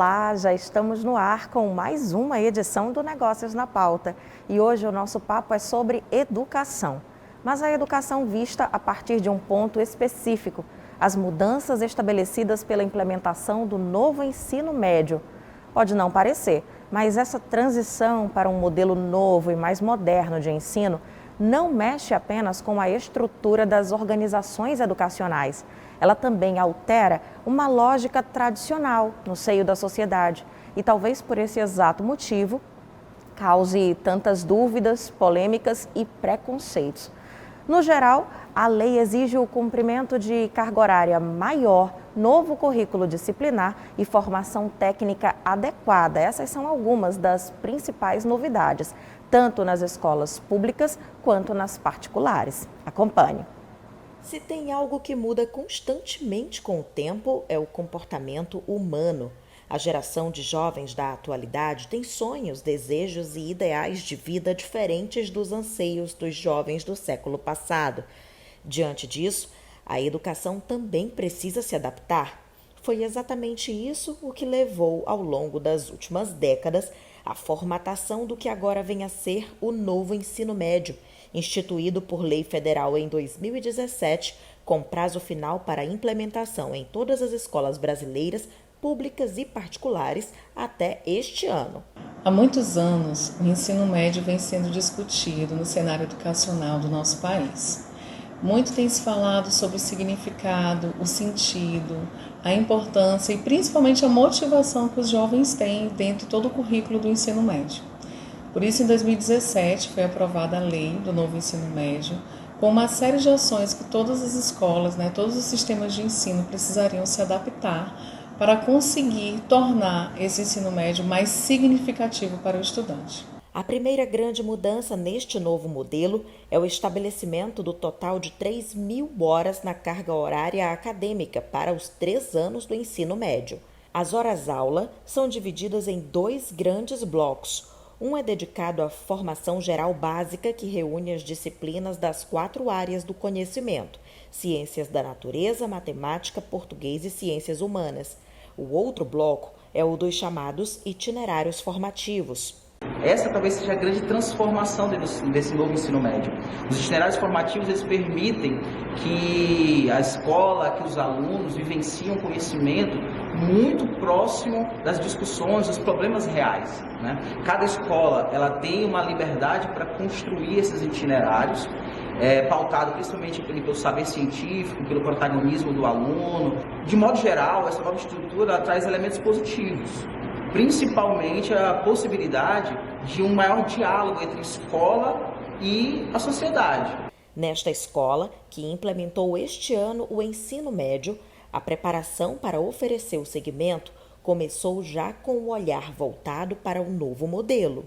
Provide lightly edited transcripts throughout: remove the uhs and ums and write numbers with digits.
Olá, já estamos no ar com mais uma edição do Negócios na Pauta. E hoje o nosso papo é sobre educação. Mas a educação vista a partir de um ponto específico, as mudanças estabelecidas pela implementação do novo ensino médio. Pode não parecer, mas essa transição para um modelo novo e mais moderno de ensino não mexe apenas com a estrutura das organizações educacionais. Ela também altera uma lógica tradicional no seio da sociedade e talvez por esse exato motivo cause tantas dúvidas, polêmicas e preconceitos. No geral, a lei exige o cumprimento de carga horária maior, novo currículo disciplinar e formação técnica adequada. Essas são algumas das principais novidades, tanto nas escolas públicas quanto nas particulares. Acompanhe. Se tem algo que muda constantemente com o tempo, é o comportamento humano. A geração de jovens da atualidade tem sonhos, desejos e ideais de vida diferentes dos anseios dos jovens do século passado. Diante disso, a educação também precisa se adaptar. Foi exatamente isso o que levou, ao longo das últimas décadas, à formatação do que agora vem a ser o novo ensino médio, instituído por lei federal em 2017, com prazo final para implementação em todas as escolas brasileiras, públicas e particulares, até este ano. Há muitos anos, o ensino médio vem sendo discutido no cenário educacional do nosso país. Muito tem se falado sobre o significado, o sentido, a importância e principalmente a motivação que os jovens têm dentro de todo o currículo do ensino médio. Por isso, em 2017, foi aprovada a lei do novo ensino médio, com uma série de ações que todas as escolas, todos os sistemas de ensino precisariam se adaptar para conseguir tornar esse ensino médio mais significativo para o estudante. A primeira grande mudança neste novo modelo é o estabelecimento do total de 3.000 horas na carga horária acadêmica para os 3 anos do ensino médio. As horas-aula são divididas em 2 grandes blocos. Um é dedicado à formação geral básica, que reúne as disciplinas das 4 áreas do conhecimento: ciências da natureza, matemática, português e ciências humanas. O outro bloco é o dos chamados itinerários formativos. Essa talvez seja a grande transformação desse novo ensino médio. Os itinerários formativos, eles permitem que a escola, que os alunos vivenciem um conhecimento muito próximo das discussões, dos problemas reais, Cada escola ela tem uma liberdade para construir esses itinerários, pautado principalmente pelo saber científico, pelo protagonismo do aluno. De modo geral, essa nova estrutura ela traz elementos positivos, principalmente a possibilidade de um maior diálogo entre escola e a sociedade. Nesta escola, que implementou este ano o ensino médio, a preparação para oferecer o segmento começou já com o olhar voltado para o novo modelo.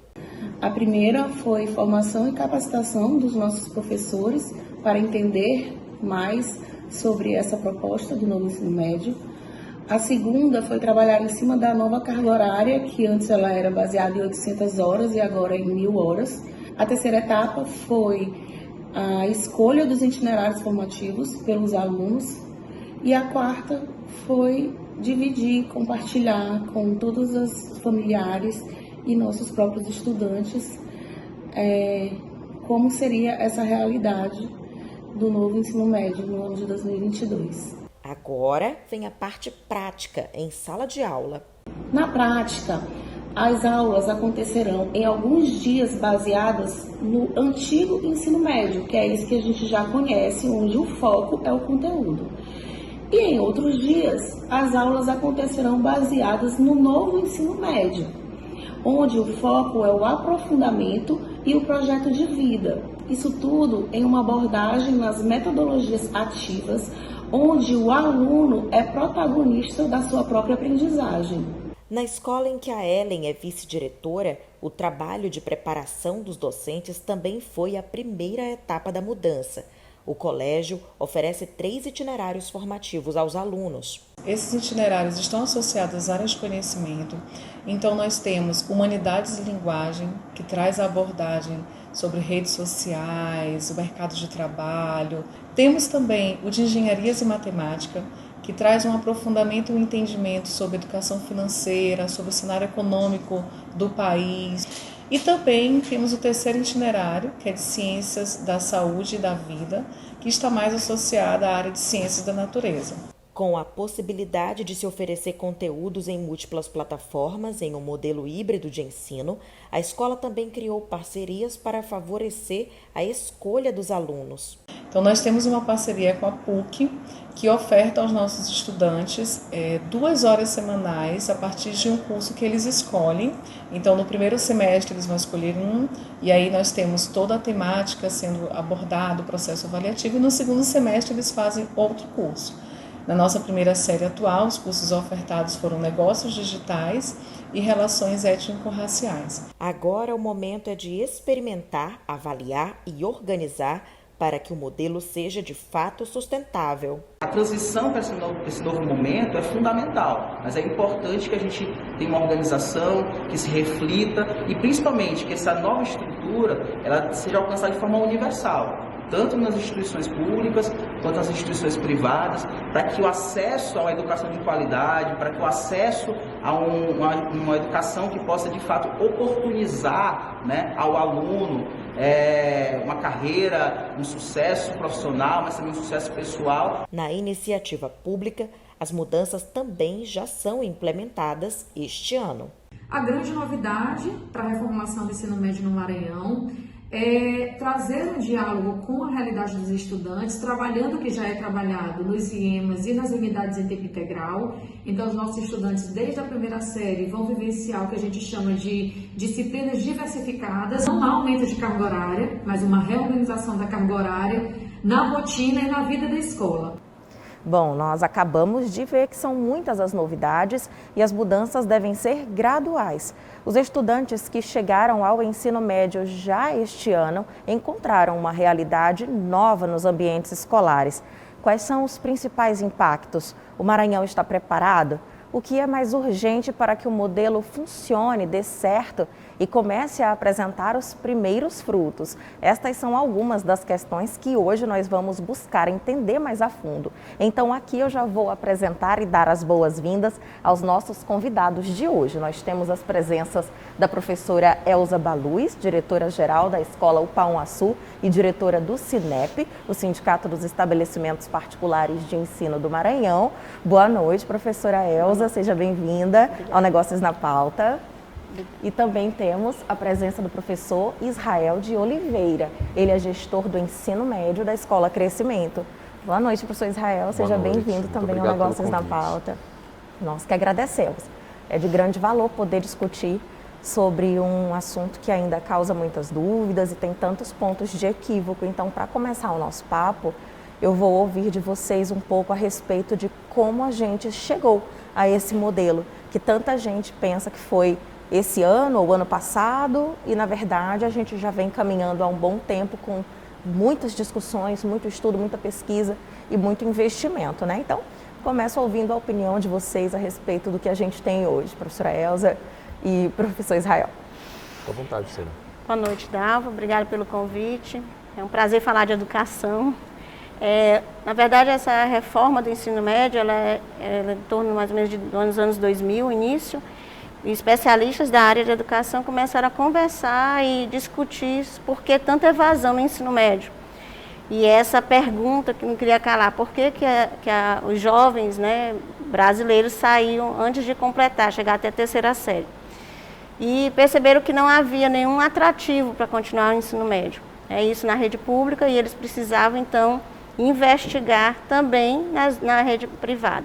A primeira foi formação e capacitação dos nossos professores para entender mais sobre essa proposta do novo ensino médio. A segunda foi trabalhar em cima da nova carga horária, que antes ela era baseada em 800 horas e agora em 1.000 horas. A terceira etapa foi a escolha dos itinerários formativos pelos alunos. E a quarta foi dividir, compartilhar com todos os familiares e nossos próprios estudantes como seria essa realidade do novo ensino médio no ano de 2022. Agora vem a parte prática, em sala de aula. Na prática, as aulas acontecerão em alguns dias baseadas no antigo ensino médio, que é isso que a gente já conhece, onde o foco é o conteúdo. E em outros dias, as aulas acontecerão baseadas no novo ensino médio, onde o foco é o aprofundamento e o projeto de vida. Isso tudo em uma abordagem nas metodologias ativas, onde o aluno é protagonista da sua própria aprendizagem. Na escola em que a Ellen é vice-diretora, o trabalho de preparação dos docentes também foi a primeira etapa da mudança. O colégio oferece 3 itinerários formativos aos alunos. Esses itinerários estão associados às áreas de conhecimento. Então nós temos Humanidades e Linguagem, que traz a abordagem sobre redes sociais, o mercado de trabalho. Temos também o de Engenharias e Matemática, que traz um aprofundamento e um entendimento sobre educação financeira, sobre o cenário econômico do país. E também temos o terceiro itinerário, que é de Ciências da Saúde e da Vida, que está mais associada à área de Ciências da Natureza. Com a possibilidade de se oferecer conteúdos em múltiplas plataformas em um modelo híbrido de ensino, a escola também criou parcerias para favorecer a escolha dos alunos. Então, nós temos uma parceria com a PUC, que oferta aos nossos estudantes 2 horas semanais a partir de um curso que eles escolhem. Então, no primeiro semestre, eles vão escolher um, e aí nós temos toda a temática sendo abordada, o processo avaliativo, e no segundo semestre eles fazem outro curso. Na nossa primeira série atual, os cursos ofertados foram Negócios Digitais e Relações Étnico-Raciais. Agora o momento é de experimentar, avaliar e organizar para que o modelo seja de fato sustentável. A transição para esse novo momento é fundamental, mas é importante que a gente tenha uma organização que se reflita e principalmente que essa nova estrutura ela seja alcançada de forma universal, tanto nas instituições públicas quanto nas instituições privadas, para que o acesso a uma educação de qualidade, para que o acesso a uma educação que possa de fato oportunizar, né, ao aluno uma carreira, um sucesso profissional, mas também um sucesso pessoal. Na iniciativa pública, as mudanças também já são implementadas este ano. A grande novidade para a reformulação do ensino médio no Maranhão é trazer um diálogo com a realidade dos estudantes, trabalhando o que já é trabalhado nos IEMAs e nas unidades em tempo integral. Então, os nossos estudantes, desde a primeira série, vão vivenciar o que a gente chama de disciplinas diversificadas. Não há aumento de carga horária, mas uma reorganização da carga horária na rotina e na vida da escola. Bom, nós acabamos de ver que são muitas as novidades e as mudanças devem ser graduais. Os estudantes que chegaram ao ensino médio já este ano encontraram uma realidade nova nos ambientes escolares. Quais são os principais impactos? O Maranhão está preparado? O que é mais urgente para que o modelo funcione, dê certo e comece a apresentar os primeiros frutos? Estas são algumas das questões que hoje nós vamos buscar entender mais a fundo. Então aqui eu já vou apresentar e dar as boas-vindas aos nossos convidados de hoje. Nós temos as presenças da professora Elza Baluz, diretora-geral da Escola Upauaçu e diretora do SINEP, o Sindicato dos Estabelecimentos Particulares de Ensino do Maranhão. Boa noite, professora Elza, seja bem-vinda ao Negócios na Pauta. E também temos a presença do professor Israel de Oliveira. Ele é gestor do ensino médio da Escola Crescimento. Boa noite, professor Israel. Seja bem-vindo também ao Negócios na Pauta. Nós que agradecemos. É de grande valor poder discutir sobre um assunto que ainda causa muitas dúvidas e tem tantos pontos de equívoco. Então, para começar o nosso papo, eu vou ouvir de vocês um pouco a respeito de como a gente chegou a esse modelo, que tanta gente pensa que foi esse ano ou ano passado, e na verdade a gente já vem caminhando há um bom tempo com muitas discussões, muito estudo, muita pesquisa e muito investimento, né? Então, começo ouvindo a opinião de vocês a respeito do que a gente tem hoje, professora Elza e professor Israel. Fique à vontade, Cira. Boa noite, Dalva. Obrigada pelo convite. É um prazer falar de educação. Na verdade, essa reforma do ensino médio, ela é em torno mais ou menos dos anos 2000, início. E especialistas da área de educação começaram a conversar e discutir por que tanta evasão no ensino médio. E essa pergunta que não queria calar, por que os jovens, né, brasileiros saíam antes de completar, chegar até a terceira série. E perceberam que não havia nenhum atrativo para continuar o ensino médio. É isso na rede pública, e eles precisavam, então, investigar também na rede privada.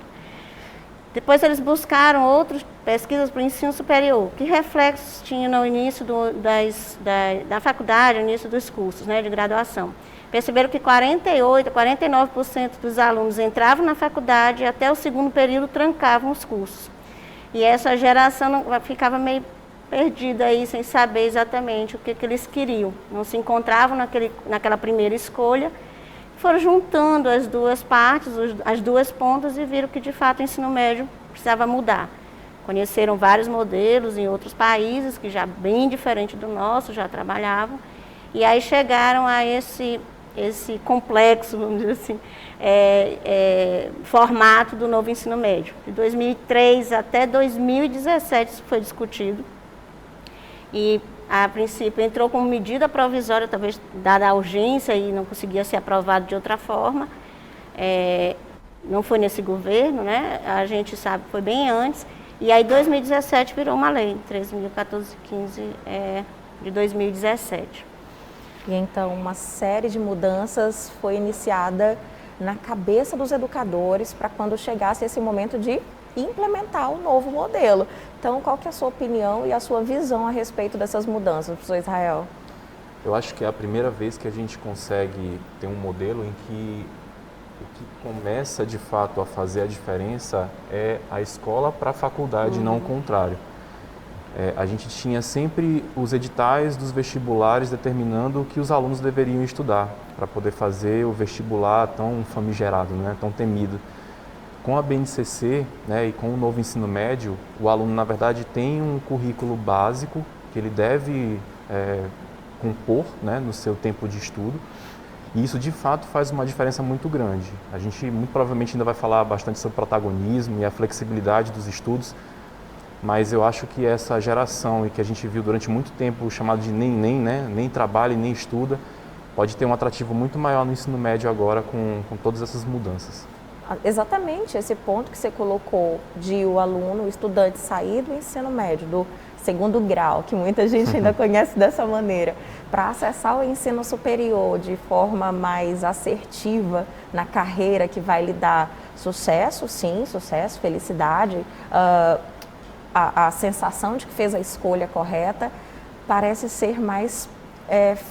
Depois eles buscaram outras pesquisas para o ensino superior, que reflexos tinham no início da faculdade, no início dos cursos, né, de graduação. Perceberam que 48%, 49% dos alunos entravam na faculdade e até o segundo período trancavam os cursos. E essa geração ficava meio perdida aí, sem saber exatamente o que eles queriam. Não se encontravam naquela primeira escolha. Foram juntando as duas partes, as duas pontas, e viram que de fato o ensino médio precisava mudar. Conheceram vários modelos em outros países, que já bem diferente do nosso, já trabalhavam, e aí chegaram a esse complexo, vamos dizer assim, formato do novo ensino médio. De 2003 até 2017 isso foi discutido e, a princípio, entrou como medida provisória, talvez dada a urgência e não conseguia ser aprovado de outra forma. Não foi nesse governo, né? A gente sabe que foi bem antes. E aí, 2017 virou uma lei, 13.014/15 de 2017. E então, uma série de mudanças foi iniciada na cabeça dos educadores para quando chegasse esse momento de implementar o novo modelo. Então, qual que é a sua opinião e a sua visão a respeito dessas mudanças, professor Israel? Eu acho que é a primeira vez que a gente consegue ter um modelo em que o que começa de fato a fazer a diferença é a escola para a faculdade, não o contrário. A gente tinha sempre os editais dos vestibulares determinando o que os alunos deveriam estudar para poder fazer o vestibular tão famigerado, né, tão temido. Com a BNCC, né, e com o novo ensino médio, o aluno, na verdade, tem um currículo básico que ele deve compor, né, no seu tempo de estudo. E isso, de fato, faz uma diferença muito grande. A gente, muito provavelmente, ainda vai falar bastante sobre protagonismo e a flexibilidade dos estudos, mas eu acho que essa geração, e que a gente viu durante muito tempo chamado de nem, né, nem trabalha e nem estuda, pode ter um atrativo muito maior no ensino médio agora com todas essas mudanças. Exatamente esse ponto que você colocou de o aluno, o estudante sair do ensino médio, do segundo grau, que muita gente ainda conhece dessa maneira, para acessar o ensino superior de forma mais assertiva na carreira que vai lhe dar sucesso, sim, sucesso, felicidade, a sensação de que fez a escolha correta, parece ser mais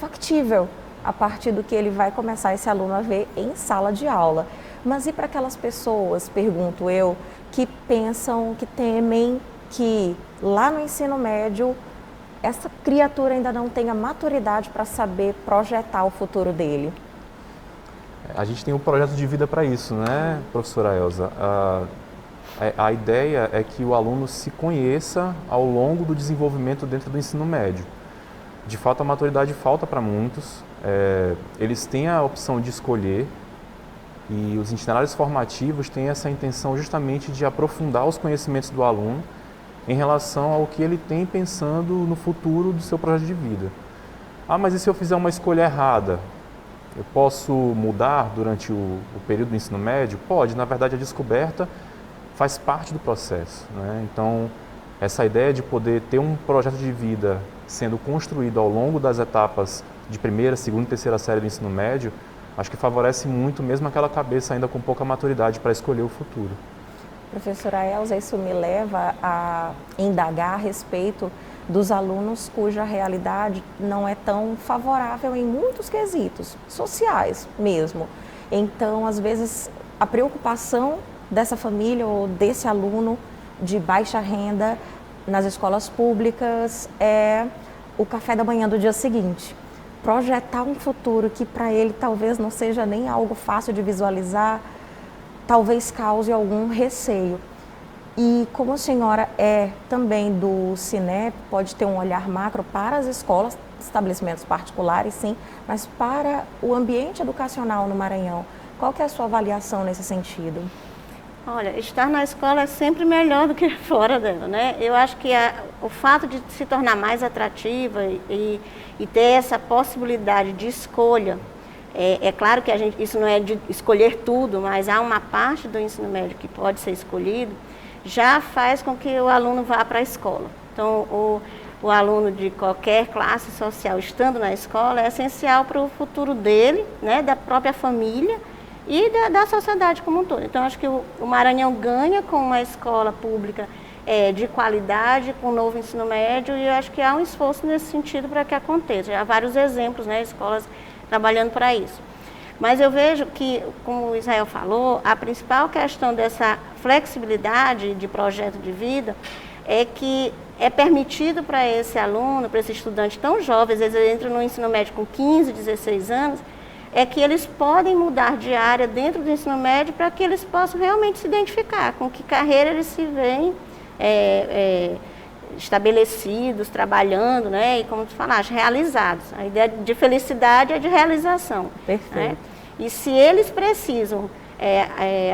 factível a partir do que ele vai começar esse aluno a ver em sala de aula. Mas e para aquelas pessoas, pergunto eu, que pensam, que temem que lá no ensino médio essa criatura ainda não tenha maturidade para saber projetar o futuro dele? A gente tem um projeto de vida para isso, né, professora Elza? A ideia é que o aluno se conheça ao longo do desenvolvimento dentro do ensino médio. De fato, a maturidade falta para muitos. Eles têm a opção de escolher e os itinerários formativos têm essa intenção justamente de aprofundar os conhecimentos do aluno em relação ao que ele tem pensando no futuro do seu projeto de vida. Mas e se eu fizer uma escolha errada? Eu posso mudar durante o período do ensino médio? Pode, na verdade a descoberta faz parte do processo, né? Então, essa ideia de poder ter um projeto de vida sendo construído ao longo das etapas de primeira, segunda e terceira série do ensino médio, acho que favorece muito mesmo aquela cabeça ainda com pouca maturidade para escolher o futuro. Professora Elza, isso me leva a indagar a respeito dos alunos cuja realidade não é tão favorável em muitos quesitos, sociais mesmo. Então, às vezes, a preocupação dessa família ou desse aluno de baixa renda nas escolas públicas é o café da manhã do dia seguinte. Projetar um futuro que para ele talvez não seja nem algo fácil de visualizar, talvez cause algum receio. E como a senhora é também do Cinep, pode ter um olhar macro para as escolas, estabelecimentos particulares, sim, mas para o ambiente educacional no Maranhão, qual que é a sua avaliação nesse sentido? Olha, estar na escola é sempre melhor do que fora dela, né? Eu acho que o fato de se tornar mais atrativa e ter essa possibilidade de escolha, é claro que isso não é de escolher tudo, mas há uma parte do ensino médio que pode ser escolhido, já faz com que o aluno vá para a escola. Então, o aluno de qualquer classe social estando na escola é essencial para o futuro dele, né, da própria família e da sociedade como um todo. Então, acho que o Maranhão ganha com uma escola pública de qualidade, com o novo ensino médio, e eu acho que há um esforço nesse sentido para que aconteça. Há vários exemplos, né, escolas trabalhando para isso. Mas eu vejo que, como o Israel falou, a principal questão dessa flexibilidade de projeto de vida é que é permitido para esse aluno, para esse estudante tão jovem, às vezes ele entra no ensino médio com 15, 16 anos, é que eles podem mudar de área dentro do ensino médio para que eles possam realmente se identificar com que carreira eles se veem estabelecidos, trabalhando, né? E como tu falaste, realizados. A ideia de felicidade é de realização. Perfeito. Né? E se eles precisam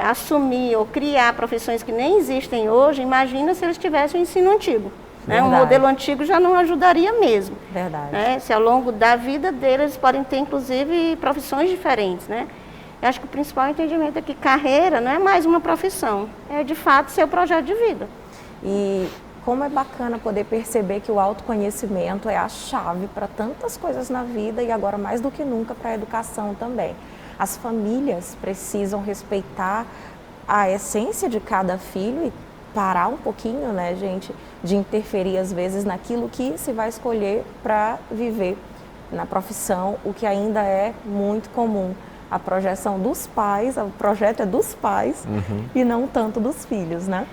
assumir ou criar profissões que nem existem hoje, imagina se eles tivessem o ensino antigo. Né? Um modelo antigo já não ajudaria mesmo. Verdade. Né? Se ao longo da vida deles eles podem ter, inclusive, profissões diferentes. Né? Eu acho que o principal entendimento é que carreira não é mais uma profissão, é de fato seu projeto de vida. E como é bacana poder perceber que o autoconhecimento é a chave para tantas coisas na vida e agora mais do que nunca para a educação também. As famílias precisam respeitar a essência de cada filho e parar um pouquinho, né, gente, de interferir às vezes naquilo que se vai escolher para viver na profissão, o que ainda é muito comum. A projeção dos pais, o projeto é dos pais e não tanto dos filhos, né?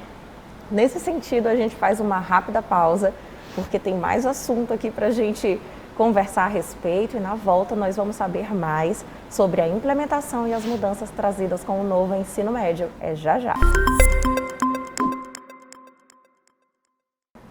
Nesse sentido, a gente faz uma rápida pausa, porque tem mais assunto aqui para a gente conversar a respeito e na volta nós vamos saber mais sobre a implementação e as mudanças trazidas com o novo ensino médio. É já já.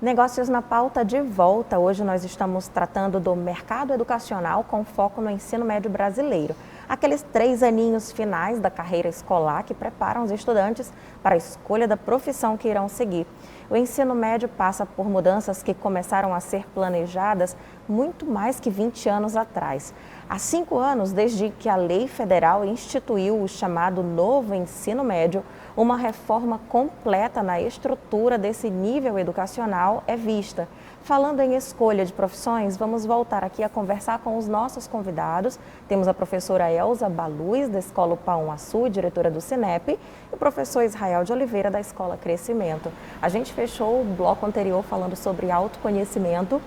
Negócios na pauta de volta. Hoje nós estamos tratando do mercado educacional com foco no ensino médio brasileiro. Aqueles 3 aninhos finais da carreira escolar que preparam os estudantes para a escolha da profissão que irão seguir. O ensino médio passa por mudanças que começaram a ser planejadas muito mais que 20 anos atrás. Há 5 anos, desde que a lei federal instituiu o chamado novo ensino médio, uma reforma completa na estrutura desse nível educacional é vista. Falando em escolha de profissões, vamos voltar aqui a conversar com os nossos convidados. Temos a professora Elza Baluz, da Escola Pão-Açu, diretora do Cinep, e o professor Israel de Oliveira, da Escola Crescimento. A gente fechou o bloco anterior falando sobre autoconhecimento,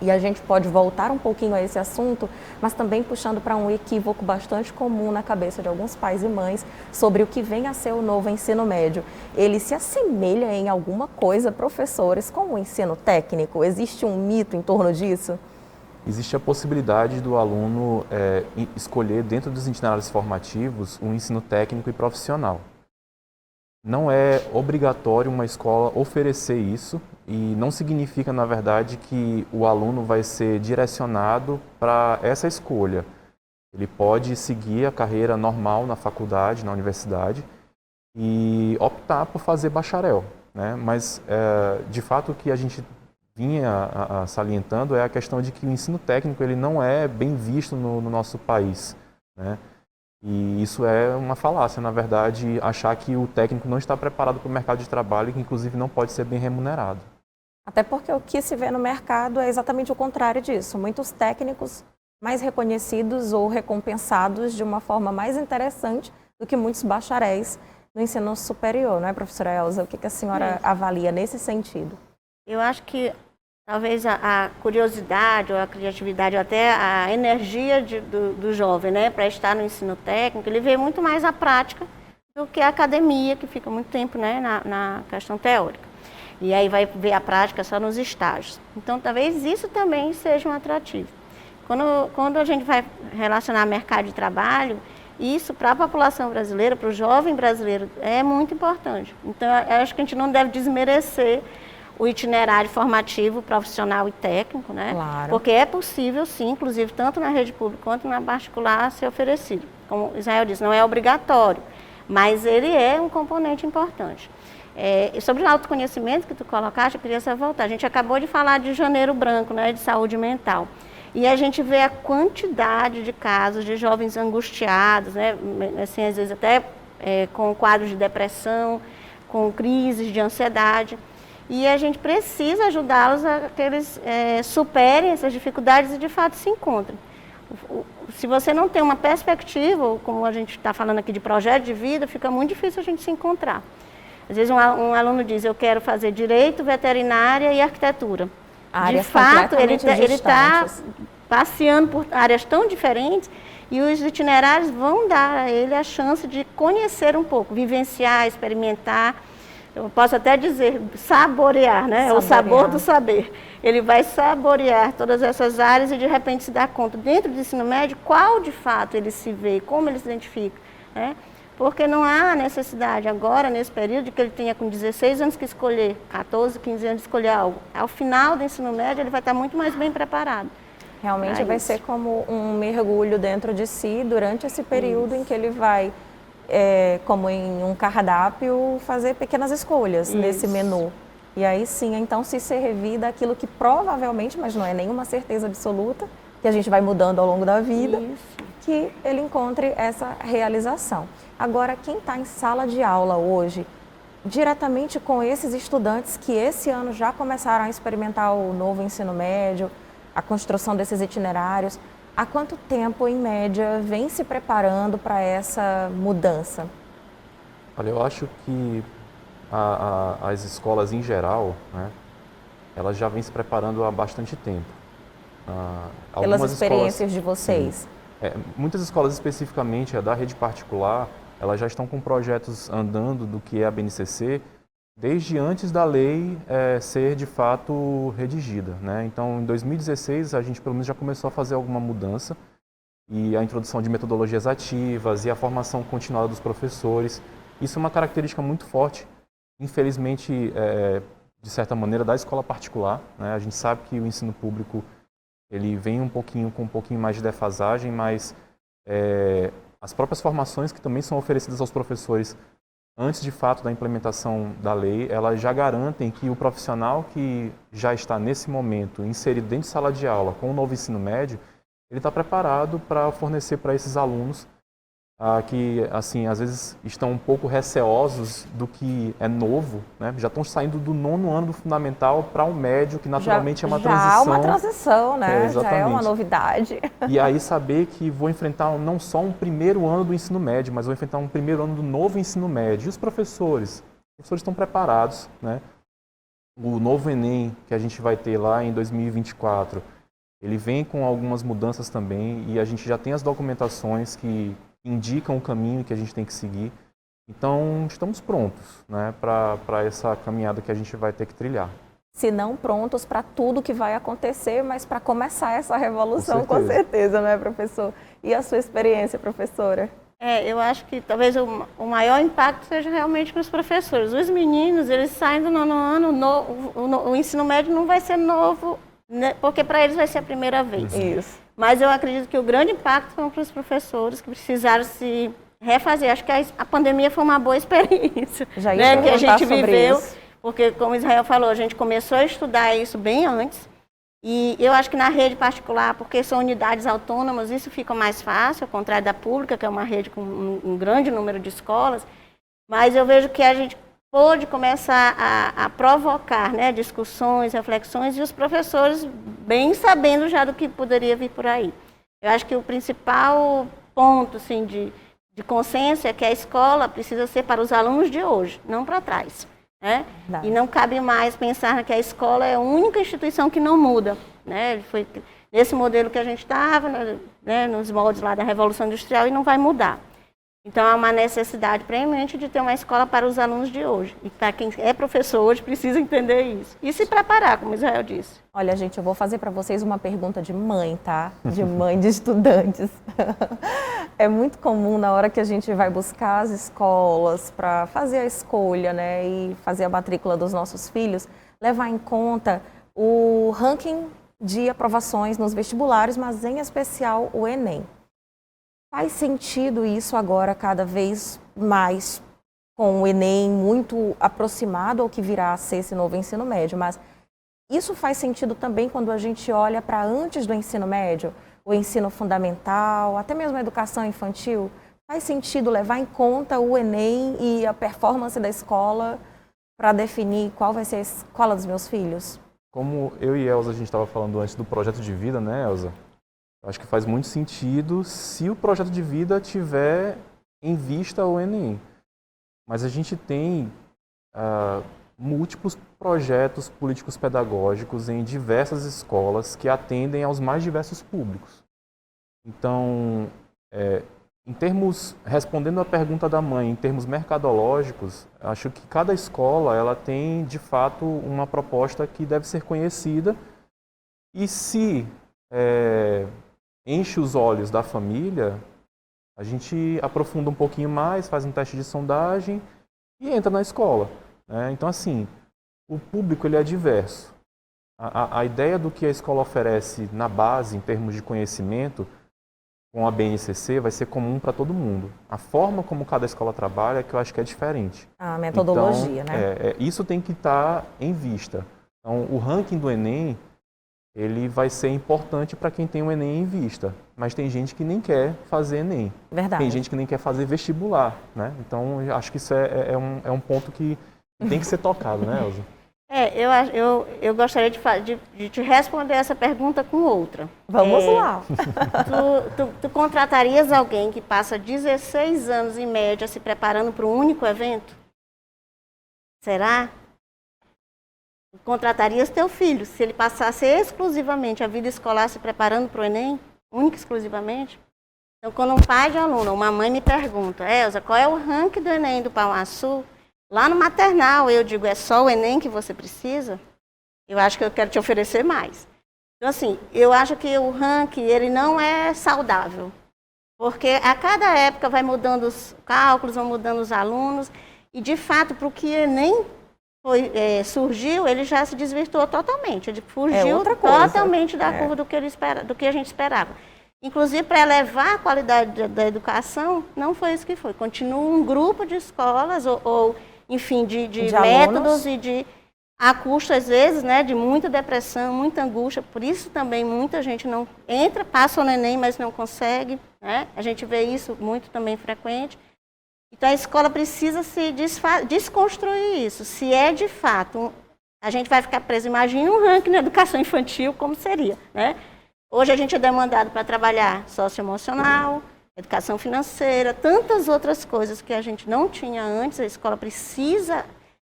e a gente pode voltar um pouquinho a esse assunto, mas também puxando para um equívoco bastante comum na cabeça de alguns pais e mães sobre o que vem a ser o novo ensino médio. Ele se assemelha em alguma coisa, professores, com o ensino técnico? Existe um mito em torno disso? Existe a possibilidade do aluno escolher dentro dos itinerários formativos um ensino técnico e profissional. Não é obrigatório uma escola oferecer isso e não significa, na verdade, que o aluno vai ser direcionado para essa escolha. Ele pode seguir a carreira normal na faculdade, na universidade e optar por fazer bacharel, né? Mas, de fato, o que a gente vinha salientando é a questão de que o ensino técnico ele não é bem visto no nosso país, né? E isso é uma falácia, na verdade, achar que o técnico não está preparado para o mercado de trabalho e que, inclusive, não pode ser bem remunerado. Até porque o que se vê no mercado é exatamente o contrário disso. Muitos técnicos mais reconhecidos ou recompensados de uma forma mais interessante do que muitos bacharéis no ensino superior, não é, professora Elza? O que a senhora avalia nesse sentido? Eu acho que talvez a curiosidade ou a criatividade, ou até a energia do jovem, né, para estar no ensino técnico, ele vê muito mais a prática do que a academia, que fica muito tempo, né, na questão teórica. E aí vai ver a prática só nos estágios. Então, talvez isso também seja um atrativo. Quando a gente vai relacionar mercado de trabalho, isso para a população brasileira, para o jovem brasileiro, é muito importante. Então, eu acho que a gente não deve desmerecer o itinerário formativo, profissional e técnico, né? Claro. Porque é possível, sim, inclusive, tanto na rede pública quanto na particular, ser oferecido. Como o Israel disse, não é obrigatório, mas ele é um componente importante. Sobre o autoconhecimento que tu colocaste, eu queria só voltar. A gente acabou de falar de Janeiro Branco, né, de saúde mental. E a gente vê a quantidade de casos de jovens angustiados, né, assim, às vezes até com quadros de depressão, com crises de ansiedade. E a gente precisa ajudá-los a que eles superem essas dificuldades e, de fato, se encontrem. Se você não tem uma perspectiva, como a gente está falando aqui de projeto de vida, fica muito difícil a gente se encontrar. Às vezes um aluno diz, eu quero fazer direito, veterinária e arquitetura. Áreas de fato, ele completamente está distantes. passeando por áreas tão diferentes e os itinerários vão dar a ele a chance de conhecer um pouco, vivenciar, experimentar. Eu posso até dizer, saborear, né? É o sabor do saber. Ele vai saborear todas essas áreas e, de repente, se dar conta, dentro do ensino médio, qual, de fato, ele se vê, como ele se identifica, né? Porque não há necessidade agora, nesse período, de que ele tenha com 16 anos que escolher, 14, 15 anos de escolher algo. Ao final do ensino médio, ele vai estar muito mais bem preparado. Realmente vai ser como um mergulho dentro de si durante esse período em que ele vai, como em um cardápio, fazer pequenas escolhas nesse menu. E aí sim, então se servir daquilo que provavelmente, mas não é nenhuma certeza absoluta, que a gente vai mudando ao longo da vida, que ele encontre essa realização. Agora, quem está em sala de aula hoje, diretamente com esses estudantes que esse ano já começaram a experimentar o novo ensino médio, a construção desses itinerários, há quanto tempo, em média, vem se preparando para essa mudança? Olha, eu acho que as escolas em geral, né, elas já vêm se preparando há bastante tempo. Pelas experiências de vocês? Muitas escolas, especificamente a da rede particular, elas já estão com projetos andando do que é a BNCC desde antes da lei ser de fato redigida, né? Então, em 2016, a gente pelo menos já começou a fazer alguma mudança e a introdução de metodologias ativas e a formação continuada dos professores. Isso é uma característica muito forte, infelizmente, de certa maneira, da escola particular, né? A gente sabe que o ensino público ele vem com um pouquinho mais de defasagem, mas as próprias formações que também são oferecidas aos professores antes de fato da implementação da lei, elas já garantem que o profissional que já está nesse momento inserido dentro de sala de aula com o novo ensino médio, ele está preparado para fornecer para esses alunos que, assim, às vezes estão um pouco receosos do que é novo, né? Já estão saindo do 9º ano do fundamental para o médio, que naturalmente é uma transição. Já há uma transição, né? Exatamente. Já é uma novidade. E aí saber que vou enfrentar não só um primeiro ano do ensino médio, mas vou enfrentar um primeiro ano do novo ensino médio. E os professores? Os professores estão preparados, né? O novo Enem, que a gente vai ter lá em 2024, ele vem com algumas mudanças também e a gente já tem as documentações que indicam o caminho que a gente tem que seguir. Então, estamos prontos, né, para essa caminhada que a gente vai ter que trilhar. Se não prontos para tudo que vai acontecer, mas para começar essa revolução, com certeza, né, professor? E a sua experiência, professora? Eu acho que talvez o maior impacto seja realmente nos professores. Os meninos, eles saem do 9º ano, o ensino médio não vai ser novo, né, porque para eles vai ser a primeira vez. Isso. Mas eu acredito que o grande impacto foi para os professores que precisaram se refazer. Acho que a pandemia foi uma boa experiência, já né, que a gente viveu, isso. Porque, como Israel falou, a gente começou a estudar isso bem antes. E eu acho que na rede particular, porque são unidades autônomas, isso fica mais fácil, ao contrário da pública, que é uma rede com um grande número de escolas. Mas eu vejo que a gente pôde começar a provocar, né, discussões, reflexões, e os professores bem sabendo já do que poderia vir por aí. Eu acho que o principal ponto assim, de consenso é que a escola precisa ser para os alunos de hoje, não para trás. Né? E não cabe mais pensar que a escola é a única instituição que não muda. Né? Foi nesse modelo que a gente estava, né, nos moldes lá da Revolução Industrial, e não vai mudar. Então, há uma necessidade premente de ter uma escola para os alunos de hoje. E para quem é professor hoje precisa entender isso. E se preparar, como Israel disse. Olha, gente, eu vou fazer para vocês uma pergunta de mãe, tá? De mãe de estudantes. É muito comum na hora que a gente vai buscar as escolas para fazer a escolha, né? E fazer a matrícula dos nossos filhos, levar em conta o ranking de aprovações nos vestibulares, mas em especial o Enem. Faz sentido isso agora cada vez mais com o Enem muito aproximado ao que virá a ser esse novo ensino médio, mas isso faz sentido também quando a gente olha para antes do ensino médio, o ensino fundamental, até mesmo a educação infantil. Faz sentido levar em conta o Enem e a performance da escola para definir qual vai ser a escola dos meus filhos? Como eu e Elza, a gente estava falando antes do projeto de vida, né, Elza? Acho que faz muito sentido se o projeto de vida tiver em vista o Enem. Mas a gente tem múltiplos projetos políticos pedagógicos em diversas escolas que atendem aos mais diversos públicos. Então, em termos, respondendo à pergunta da mãe, em termos mercadológicos, acho que cada escola ela tem, de fato, uma proposta que deve ser conhecida e se enche os olhos da família, a gente aprofunda um pouquinho mais, faz um teste de sondagem e entra na escola, né? Então, assim, o público ele é diverso. A ideia do que a escola oferece na base, em termos de conhecimento, com a BNCC, vai ser comum para todo mundo. A forma como cada escola trabalha é que eu acho que é diferente. A metodologia, então, né? isso tem que estar em vista. Então, o ranking do Enem, ele vai ser importante para quem tem o Enem em vista. Mas tem gente que nem quer fazer Enem. Verdade. Tem gente que nem quer fazer vestibular, né? Então, eu acho que isso é um ponto que tem que ser tocado, né, Elza? Eu gostaria de te responder essa pergunta com outra. Vamos lá. Tu contratarias alguém que passa 16 anos em média se preparando para um único evento? Será? Contratarias teu filho se ele passasse exclusivamente a vida escolar se preparando para o Enem? Única e exclusivamente? Então, quando um pai de aluno, uma mãe me pergunta, Elza, qual é o ranking do Enem do Pão Açu? Lá no maternal, eu digo, é só o Enem que você precisa? Eu acho que eu quero te oferecer mais. Então, assim, eu acho que o ranking, ele não é saudável. Porque a cada época vai mudando os cálculos, vão mudando os alunos. E, de fato, para o que Enem surgiu, ele já se desvirtuou totalmente. Ele fugiu totalmente da curva do que a gente esperava. Inclusive, para elevar a qualidade da educação, não foi isso que foi. Continua um grupo de escolas enfim, de métodos e a custo, às vezes, né, de muita depressão, muita angústia. Por isso também muita gente não entra, passa no Enem, mas não consegue, né? A gente vê isso muito também frequente. Então, a escola precisa se desconstruir isso. Se é, de fato, a gente vai ficar preso. Imagina um ranking na educação infantil, como seria, né? Hoje a gente é demandado para trabalhar socioemocional, educação financeira, tantas outras coisas que a gente não tinha antes. A escola precisa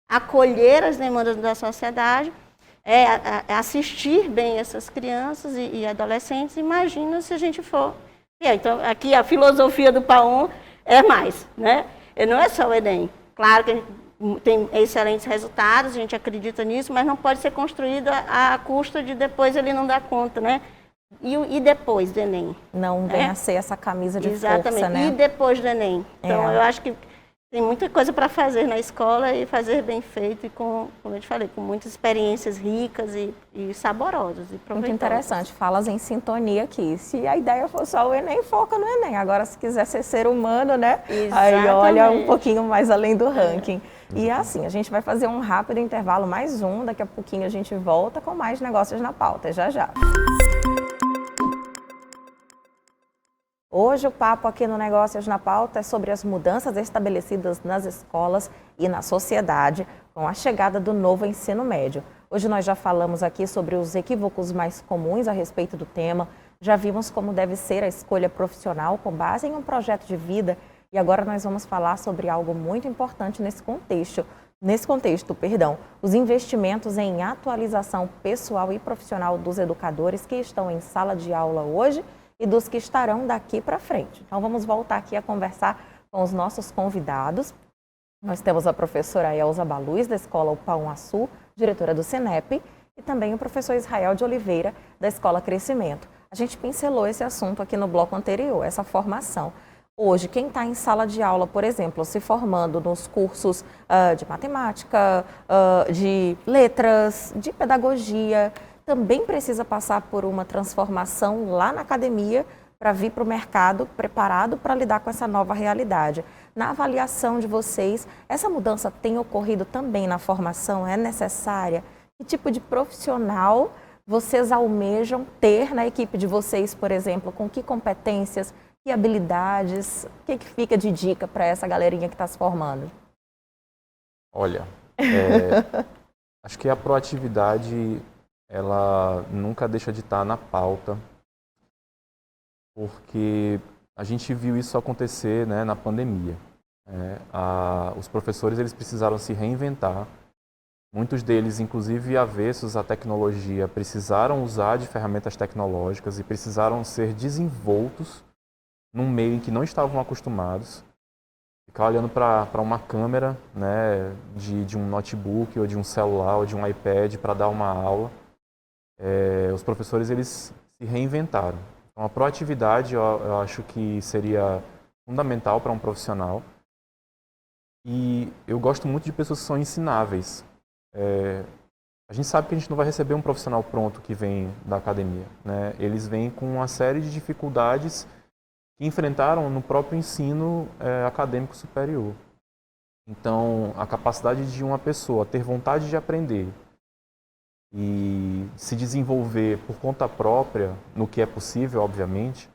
acolher as demandas da sociedade, assistir bem essas crianças e adolescentes. Imagina se a gente for... Então, aqui a filosofia do PAON é mais, né? E não é só o Enem. Claro que tem excelentes resultados, a gente acredita nisso, mas não pode ser construído a custa de depois ele não dar conta, né? E depois do Enem? Não vem a ser essa camisa de Exatamente. Força, né? E depois do Enem? Então, eu acho que tem muita coisa para fazer na escola e fazer bem feito e, como eu te falei, com muitas experiências ricas e saborosas e proveitosas. Muito interessante. Falas em sintonia aqui. Se a ideia for só o Enem, foca no Enem. Agora, se quiser ser humano, né? Exatamente. Aí olha um pouquinho mais além do ranking. E assim, a gente vai fazer um rápido intervalo, mais um. Daqui a pouquinho a gente volta com mais negócios na pauta. Já, já. Hoje o papo aqui no Negócios na Pauta é sobre as mudanças estabelecidas nas escolas e na sociedade com a chegada do novo ensino médio. Hoje nós já falamos aqui sobre os equívocos mais comuns a respeito do tema, já vimos como deve ser a escolha profissional com base em um projeto de vida e agora nós vamos falar sobre algo muito importante nesse contexto, os investimentos em atualização pessoal e profissional dos educadores que estão em sala de aula hoje e dos que estarão daqui para frente. Então, vamos voltar aqui a conversar com os nossos convidados. Nós temos a professora Elza Baluz, da Escola Pão Açu, diretora do Senep, e também o professor Israel de Oliveira, da Escola Crescimento. A gente pincelou esse assunto aqui no bloco anterior, essa formação. Hoje, quem está em sala de aula, por exemplo, se formando nos cursos de matemática, de letras, de pedagogia, também precisa passar por uma transformação lá na academia para vir para o mercado preparado para lidar com essa nova realidade. Na avaliação de vocês, essa mudança tem ocorrido também na formação? É necessária? Que tipo de profissional vocês almejam ter na equipe de vocês, por exemplo? Com que competências, que habilidades? O que fica de dica para essa galerinha que está se formando? Olha, acho que a proatividade ela nunca deixa de estar na pauta, porque a gente viu isso acontecer, né, na pandemia. Os professores eles precisaram se reinventar, muitos deles, inclusive avessos à tecnologia, precisaram usar de ferramentas tecnológicas e precisaram ser desenvoltos num meio em que não estavam acostumados. Ficar olhando para uma câmera, né, de um notebook ou de um celular ou de um iPad para dar uma aula. Os professores eles se reinventaram. Então, a proatividade eu acho que seria fundamental para um profissional. E eu gosto muito de pessoas que são ensináveis. A gente sabe que a gente não vai receber um profissional pronto que vem da academia, né? Eles vêm com uma série de dificuldades que enfrentaram no próprio ensino acadêmico superior. Então, a capacidade de uma pessoa ter vontade de aprender e se desenvolver por conta própria, no que é possível, obviamente,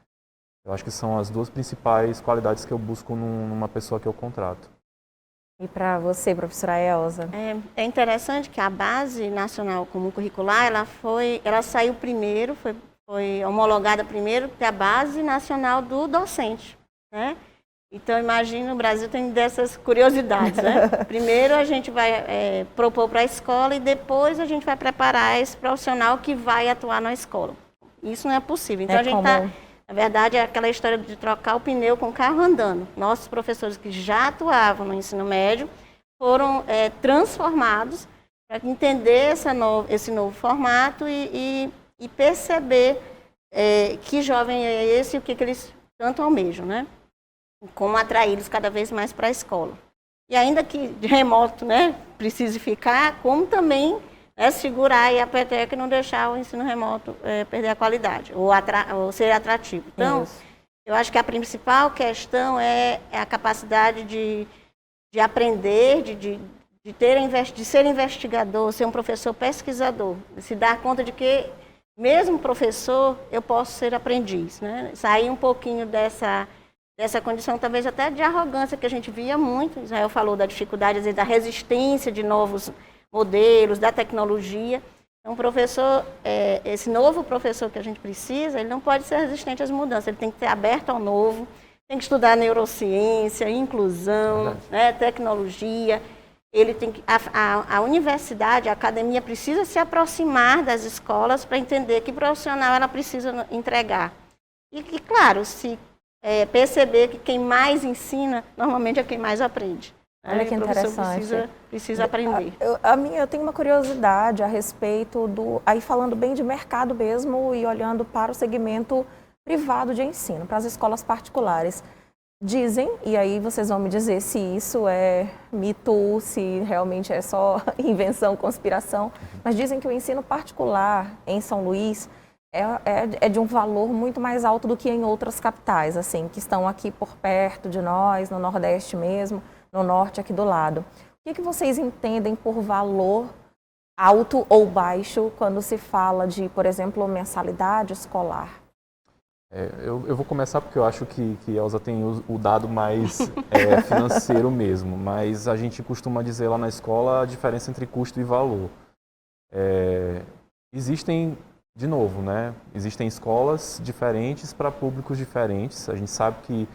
eu acho que são as duas principais qualidades que eu busco numa pessoa que eu contrato. E para você, professora Elza? É interessante que a Base Nacional Comum Curricular, ela saiu primeiro, foi homologada primeiro que a Base Nacional do Docente, né? Então, imagina, o Brasil tem dessas curiosidades, né? Primeiro a gente vai propor para a escola e depois a gente vai preparar esse profissional que vai atuar na escola. Isso não é possível. Então, a gente está... Na verdade, é aquela história de trocar o pneu com o carro andando. Nossos professores que já atuavam no ensino médio foram transformados para entender esse novo formato e perceber que jovem é esse e o que eles tanto almejam, né? Como atraí-los cada vez mais para a escola. E ainda que de remoto, né, precise ficar, como também segurar a peteca e não deixar o ensino remoto perder a qualidade, ou ser atrativo. Então, eu acho que a principal questão é a capacidade de aprender, de ser investigador, ser um professor pesquisador, de se dar conta de que, mesmo professor, eu posso ser aprendiz, né? Sair um pouquinho dessa condição, talvez até de arrogância, que a gente via muito. Israel falou da dificuldade, às vezes, da resistência de novos modelos, da tecnologia. Então, o professor, esse novo professor que a gente precisa, ele não pode ser resistente às mudanças, ele tem que ser aberto ao novo, tem que estudar neurociência, inclusão, né, tecnologia. Ele tem que, a universidade, a academia precisa se aproximar das escolas para entender que profissional ela precisa entregar. E que, claro, se perceber que quem mais ensina, normalmente é quem mais aprende. Olha que interessante. Precisa aprender. Eu tenho uma curiosidade a respeito aí falando bem de mercado mesmo e olhando para o segmento privado de ensino, para as escolas particulares. Dizem, e aí vocês vão me dizer se isso é mito, se realmente é só invenção, conspiração, mas dizem que o ensino particular em São Luís é de um valor muito mais alto do que em outras capitais, assim, que estão aqui por perto de nós, no Nordeste mesmo, no Norte aqui do lado. O que vocês entendem por valor alto ou baixo quando se fala de, por exemplo, mensalidade escolar? Eu vou começar porque eu acho que Elza tem o dado mais financeiro mesmo, mas a gente costuma dizer lá na escola a diferença entre custo e valor. Existem, de novo, né? Existem escolas diferentes para públicos diferentes. A gente sabe que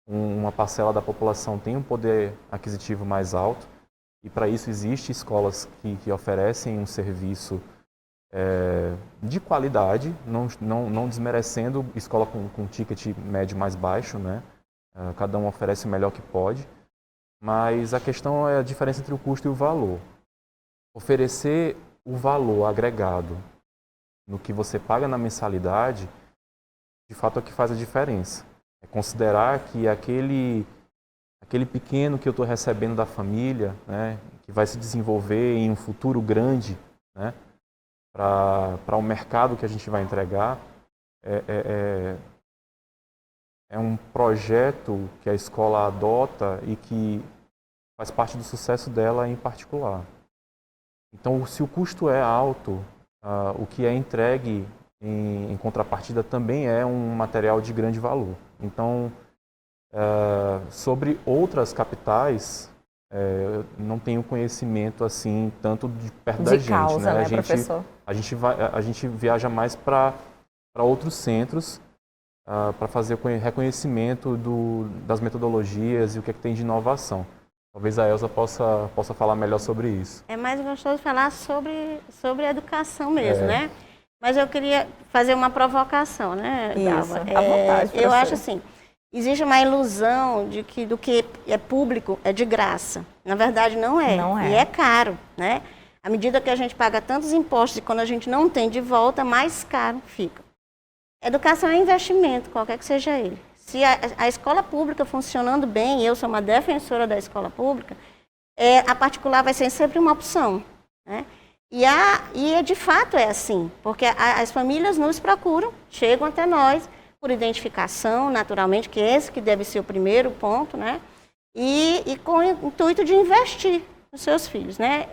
uma parcela da população tem um poder aquisitivo mais alto e para isso existem escolas que oferecem um serviço de qualidade, não desmerecendo escola com ticket médio mais baixo, né? Cada um oferece o melhor que pode, mas a questão é a diferença entre o custo e o valor. Oferecer o valor agregado no que você paga na mensalidade, de fato é o que faz a diferença. É considerar que aquele pequeno que eu estou recebendo da família, né, que vai se desenvolver em um futuro grande, né, para o mercado que a gente vai entregar, é um projeto que a escola adota e que faz parte do sucesso dela em particular. Então, se o custo é alto, o que é entregue em contrapartida também é um material de grande valor. Então, sobre outras capitais, eu não tenho conhecimento assim tanto de perto da gente, causa, né? Professor? A gente viaja mais para outros centros para fazer o reconhecimento das metodologias e o que é que tem de inovação. Talvez a Elza possa falar melhor sobre isso. É mais gostoso falar sobre a educação mesmo, né? Mas eu queria fazer uma provocação, né, Isso, Dalva? à vontade, eu acho assim, existe uma ilusão de que do que é público é de graça. Na verdade, não é. Não é. E é caro, né? À medida que a gente paga tantos impostos e quando a gente não tem de volta, mais caro fica. Educação é investimento, qualquer que seja ele. se a escola pública funcionando bem, eu sou uma defensora da escola pública, a particular vai ser sempre uma opção, né? E de fato é assim, porque as famílias nos procuram, chegam até nós por identificação, naturalmente, que esse que deve ser o primeiro ponto, né? E com o intuito de investir nos seus filhos, né?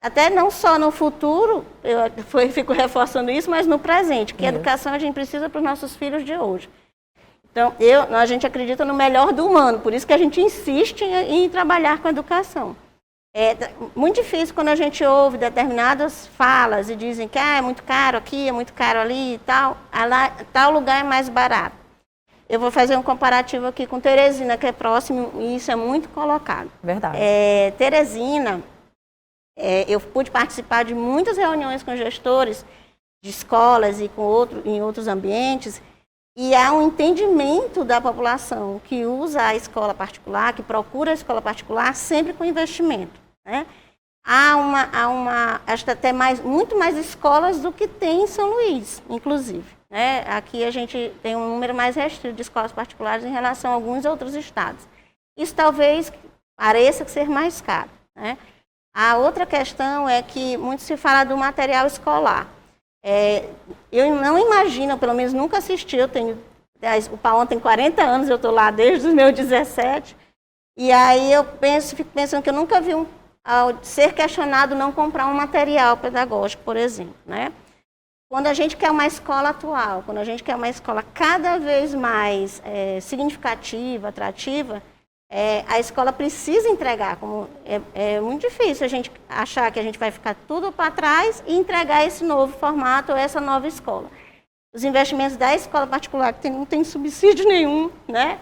Até não só no futuro, eu fico reforçando isso, mas no presente, que a educação a gente precisa para os nossos filhos de hoje. Então, a gente acredita no melhor do humano, por isso que a gente insiste em trabalhar com a educação. É muito difícil quando a gente ouve determinadas falas e dizem que é muito caro aqui, é muito caro ali e tal, tal lugar é mais barato. Eu vou fazer um comparativo aqui com Teresina, que é próximo, e isso é muito colocado. Verdade. Teresina, eu pude participar de muitas reuniões com gestores de escolas e em outros ambientes, e há um entendimento da população que usa a escola particular, que procura a escola particular sempre com investimento, né? Acho que até muito mais escolas do que tem em São Luís, inclusive, né? Aqui a gente tem um número mais restrito de escolas particulares em relação a alguns outros estados. Isso talvez pareça ser mais caro, né? A outra questão é que muito se fala do material escolar. Eu não imagino, pelo menos nunca assisti, o PAON tem 40 anos, eu estou lá desde os meus 17, e aí fico pensando que eu nunca vi ao ser questionado não comprar um material pedagógico, por exemplo, né? Quando a gente quer uma escola atual, quando a gente quer uma escola cada vez mais significativa, atrativa, a escola precisa entregar. É muito difícil a gente achar que a gente vai ficar tudo para trás e entregar esse novo formato ou essa nova escola. Os investimentos da escola particular, que não tem subsídio nenhum, né?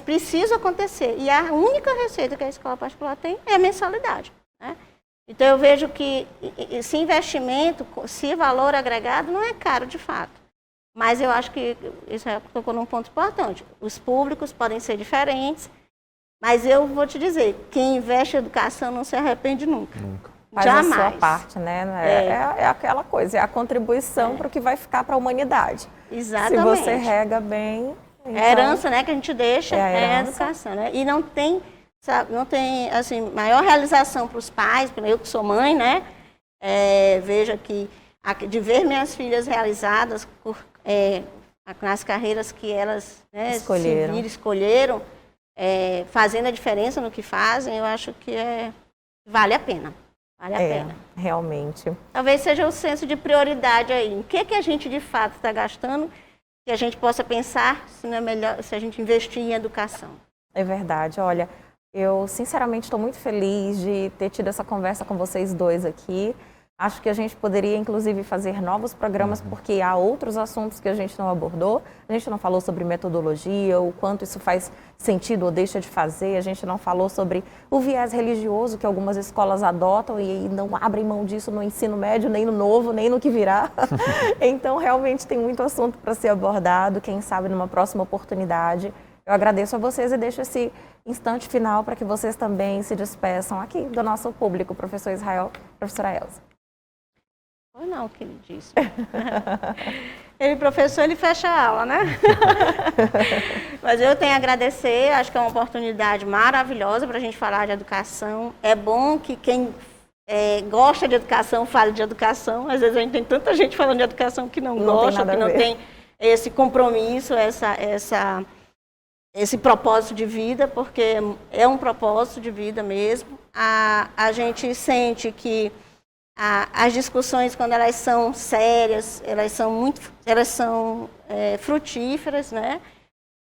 Precisa acontecer. E a única receita que a escola particular tem é a mensalidade, né? Então, eu vejo que esse investimento, se valor agregado, não é caro de fato. Mas eu acho que isso tocou num ponto importante. Os públicos podem ser diferentes, mas eu vou te dizer, quem investe em educação não se arrepende nunca. Faz Jamais. a sua parte, né? É aquela coisa, é a contribuição para o que vai ficar para a humanidade. Exatamente. Se você rega bem... Então, a herança, né, que a gente deixa é a educação, né? E não tem assim, maior realização para os pais, eu que sou mãe, né? Vejo aqui, de ver minhas filhas realizadas nas carreiras que elas, né, escolheram, fazendo a diferença no que fazem, eu acho que vale a pena. Vale a pena. Realmente. Talvez seja o senso de prioridade aí. O que a gente de fato está gastando, que a gente possa pensar se não é melhor se a gente investir em educação. É verdade. Olha, eu sinceramente estou muito feliz de ter tido essa conversa com vocês dois aqui. Acho que a gente poderia, inclusive, fazer novos programas, porque há outros assuntos que a gente não abordou. A gente não falou sobre metodologia, o quanto isso faz sentido ou deixa de fazer. A gente não falou sobre o viés religioso que algumas escolas adotam e não abrem mão disso no ensino médio, nem no novo, nem no que virá. Então, realmente, tem muito assunto para ser abordado. Quem sabe, numa próxima oportunidade. Eu agradeço a vocês e deixo esse instante final para que vocês também se despeçam aqui do nosso público, professor Israel, professora Elza. Ou não, que ele disse. Ele, professor, ele fecha a aula, né? Mas eu tenho a agradecer, acho que é uma oportunidade maravilhosa para a gente falar de educação. É bom que quem gosta de educação fale de educação. Às vezes a gente tem tanta gente falando de educação que não gosta, que não tem esse compromisso, esse propósito de vida, porque é um propósito de vida mesmo. A gente sente que as discussões, quando elas são sérias, elas são frutíferas, né?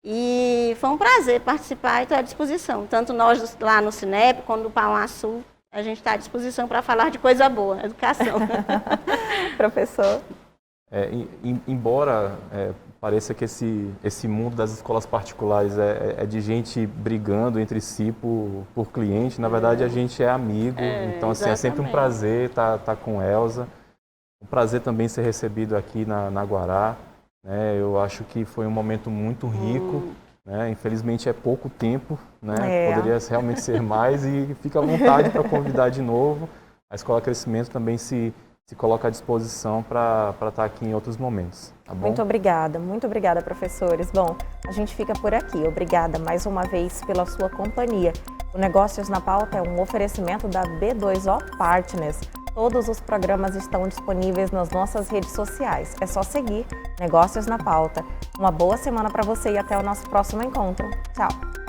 E foi um prazer participar e estou à disposição. Tanto nós lá no Cinep, quanto no Pão Sul, a gente está à disposição para falar de coisa boa, educação. Professor? Embora pareça que esse mundo das escolas particulares é de gente brigando entre si por cliente, na verdade a gente é amigo, então assim, é sempre um prazer estar com Elza, um prazer também ser recebido aqui na Guará, né? Eu acho que foi um momento muito rico, né? Infelizmente é pouco tempo, né? Poderia realmente ser mais e fica à vontade para convidar de novo. A Escola Crescimento também se se coloca à disposição para estar aqui em outros momentos. Tá bom? Muito obrigada, professores. Bom, a gente fica por aqui. Obrigada mais uma vez pela sua companhia. O Negócios na Pauta é um oferecimento da B2O Partners. Todos os programas estão disponíveis nas nossas redes sociais. É só seguir Negócios na Pauta. Uma boa semana para você e até o nosso próximo encontro. Tchau!